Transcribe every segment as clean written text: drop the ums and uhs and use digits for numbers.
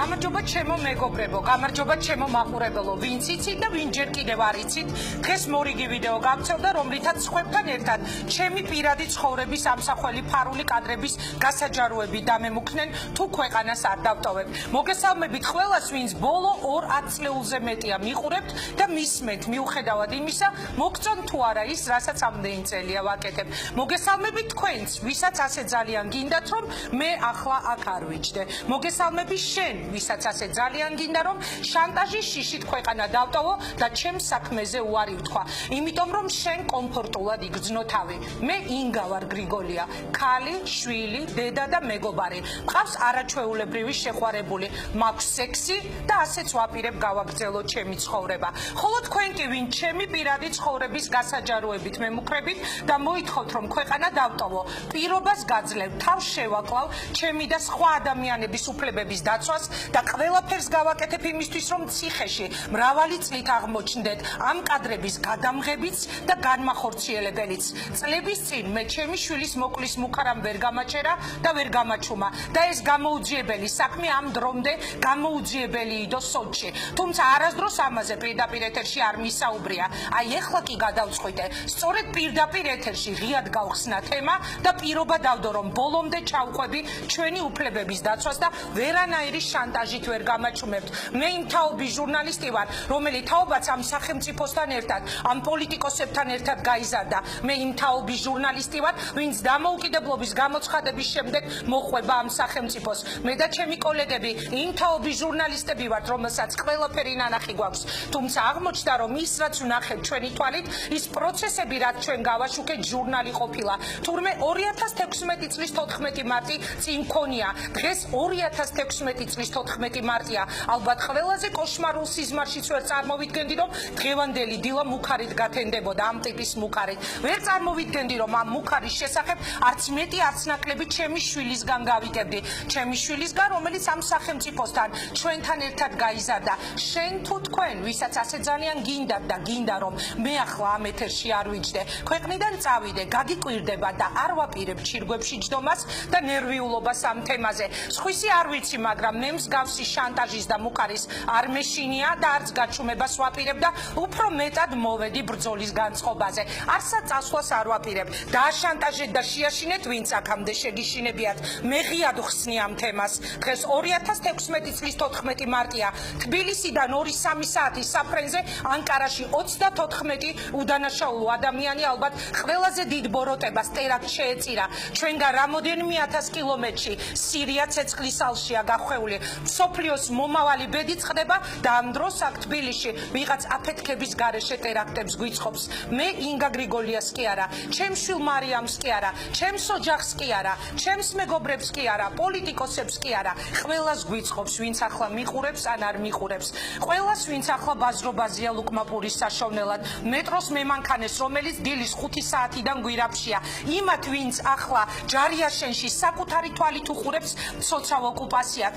გამარჯობა ჩემო მეგობრებო, გამარჯობა ჩემო მაყურებელო, ვინც იცით და ვინ ჯერ კიდევ არ იცით, დღეს მორიგი ვიდეო გავცელდა, რომლითაც სხვებთან ერთად ჩემი პირადი ცხოვრების ამსახველი ფარული კადრების გასაჯაროები დამემუქრნენ, თუ ქვეყანას არ დავტოვებ. მოგესალმებით ყველას, ვინც ბოლო 2-10 წლეულზე მეტია მიყურებთ და მისმენთ, მიუხედავად იმისა, მოგწონთ თუ არა ის, რასაც ამდენი წელია ვაკეთებ. მოგესალმებით თქვენს, ვისაც ასე ძალიან გინდათ, რომ მე ახლა აქ არ ვიჯდე. მოგესალმები შენ, ვისაც ასე ძალიან გინდა, რომ შანტაჟის შიშით ქვეყანა დავტოვო და ჩემს საქმეზე უარი ვთქვა. იმიტომ რომ შენ კომფორტულად იგრძნო თავი. მე ინგა ვარ გრიგოლია, ქალი, შვილი, დედა და მეგობარი. მყავს არაჩვეულებრივი შეყვარებული, მაქვს სექსი და ასეც ვაპირებ გავაგრძელო ჩემი ცხოვრება. ხოლო თქვენ კი ვინ ჩემი პირადი ცხოვრების გასაჯაროებით მემუქრებით და მოითხოვთ რომ ქვეყანა დავტოვო, პირობას გაძლევ, თავს შევაკლავ, ჩემი და სხვა ადამიანების უფლებების დაცვას და ყველაფერს გავაკეთებ იმისთვის, რომ ციხეში მრავალი წლით აღმოჩნდეთ ამ კადრების გადამღებიც და განმახორციელებელიც. წლების წინ მე ჩემი შვილის მოკლის მუქარამ ვერ გამაჭერა და ვერ გამაჩუმა და ეს გამოუძიებელი საქმე ამ დრომდე გამოუძიებელი იდო სოჭში. თუმცა არასდროს ამაზე პირდაპირ ეთერში არ მისაუბრია. აი ეხლა კი გადავწყვიტე, სწორედ პირდაპირ ეთერში ღიად გავხსნა თემა და პირობა დავდო, რომ ბოლომდე ჩავყვები ჩვენი უფლებების დაცვას და ვერანაირი შანტაჟით ვერ გამაჩუმებთ. მე იმ თაობის ჟურნალისტი ვარ, რომელიც თაობაც ამ სახელმწიფოსთან ერთად, ამ პოლიტიკოსებთან ერთად გაიზარდა. მე იმ თაობის ჟურნალისტი ვარ, ვინც დამოუკიდებლობის გამოცხადების შემდეგ მოყვება ამ სახელმწიფოს. მე და ჩემი კოლეგები იმ თაობის ჟურნალისტები ვართ, რომელსაც ყველაფერი ნანახი გვაქვს. თუმცა აღმოჩნდა, რომ ის რაც ვნახეთ ჩვენი თვალით, ის პროცესები, რაც ჩვენ გავაშუქეთ, ჟურნალი ყოფილა. თურმე 2016 წლის 14 მარტი წინ მქონია. დღეს 2016 წლის 14 მარტია. ალბათ ყველაზე კოშმარულ სიზმარშიც ვერ წარმოვიდგენდი, რომ დღევანდელი დილა მუქარით გათენდებოდა ამ ტიპის მუქარით. ვერ წარმოვიდგენდი, რომ ამ მუქარის შესახებ არც მეტი არც ნაკლები ჩემი შვილისგან გავიგებდი. ჩემი შვილისგან, რომელიც ამ სახელმწიფოსთან ჩვენთან ერთად გაიზარდა. შენ თუ თქვენ, ვისაც ასე ძალიან გინდათ და გინდა, რომ მე ახლა ამ ეთერში არ ვიჯდე, ქვეყნიდან წავიდე, გაგიკვირდება და არ ვაპირებ ჩირგვებში ჯდომას და ნერვიულობას ამ თემაზე. სხვისი არ ვიცი, მაგრამ მე მსგავსი შანტაჟის და მუქარის არ მეშინია და არც გაჩუმებას ვაპირებ და უფრო მეტად მოვედი ბრძოლის განწყობაზე. არსა წასვლას არ ვაპირებ. დააშანტაჟეთ და შეაშინეთ, ვინც აქამდე შეგიშინებიათ. მე ღიად ვხსნი ამ თემას. დღეს 2016 წლის 14 მარტია. თბილისიდან 2-3 საათის საფრენზე ანკარაში 34 უდანაშაულო ადამიანი ალბათ ყველაზე დიდ ბოროტებას ტერაქტ შეეწირა. ჩვენგან რამოდენიმე 1000 კილომეტრში სირია ცეცხლის ალშია გახვეული. მსოფლიოს მომავალი ბედი წყდება და ამ დროს აქ თბილისში ვიღაც აფეთქების გარეშე ტერაქტებს გვიწყობს. მე ინგა გრიგოლიას კი არა, ჩემს შვილ მარიამს კი არა, ჩემს ოჯახს კი არა, ჩემს მეგობრებს კი არა, პოლიტიკოსებს კი არა, ყველას გვიწყობს, ვინც ახლა მიყურებს ან არ მიყურებს. ყველას, ვინც ახლა ბაზრობაზეა ლუკმაპურის საშოვნელად, მეტროს მემანქანეს, რომელიც დილის 5 საათიდან გვირაბშია. იმათ, ვინც ახლა ჯარიაშენში საკუთარი თვალით უყურებს სოციალ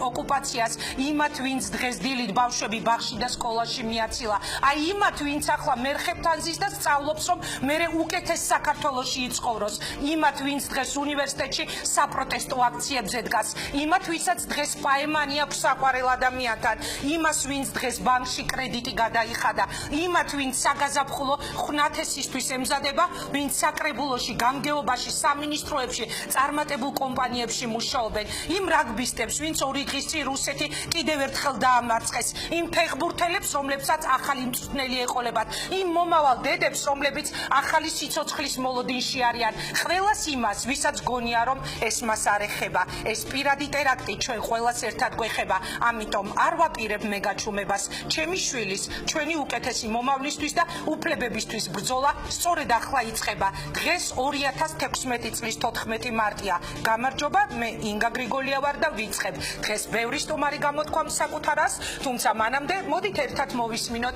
ოკუპაციას, იმათ, ვინც დღეს დილით ბავშვები ბაღში და სკოლაში მიაცილა. აი იმათ, ვინც ახლა მერხებთან ზის და სწავლობს, რომ მერე უკეთეს საქართველოში იცხოვროს. იმათ, ვინც დღეს უნივერსიტეტში საპროტესტო აქციებზე დგას. იმათ, ვისაც დღეს პაემანი აქვს საყვარელ ადამიანთან. იმას, ვინც დღეს ბანკში კრედიტი გადაიხადა. იმათ, ვინც საგაზაფხულო ხვნათესისთვის ემზადება, ვინც საკრებულოში, გამგეობაში, სამინისტროებში, წარმატებულ კომპანიებში მუშაობენ. იმ რაგბისტებს, ვინც 2 დღის წინ რუსეთი კიდევ ერთხელ დაამარცხეს. იმ ფეხბურთელებს, რომლებსაც ახალი მწვრთნელი ეყოლებათ. იმ მომავალ დედებს, რომლებიც ახალი სიცოცხლის მოლოდინში არიან. ყველას იმას, ვისაც გონია, რომ ეს მას არ ეხება. ეს პირადი ტერაქტი ჩვენ ყველას ერთად გვეხება. ამიტომ არ ვაპირებ მე გაჩუმებას. ჩემი შვილის, ჩვენი უკეთესი მომავლისთვის და უფლებებისთვის ბრძოლა სწორედ ახლა იწყება. დღეს 2016 წლის 14 მარტია. გამარჯობა, მე ინგა გრიგოლია ვარ და ვიწყებ. დღეს ბევრი სტუმარი გამოთქვამს საკუთარ ას, თუმცა მანამდე მოდით ერთად მოვისმინოთ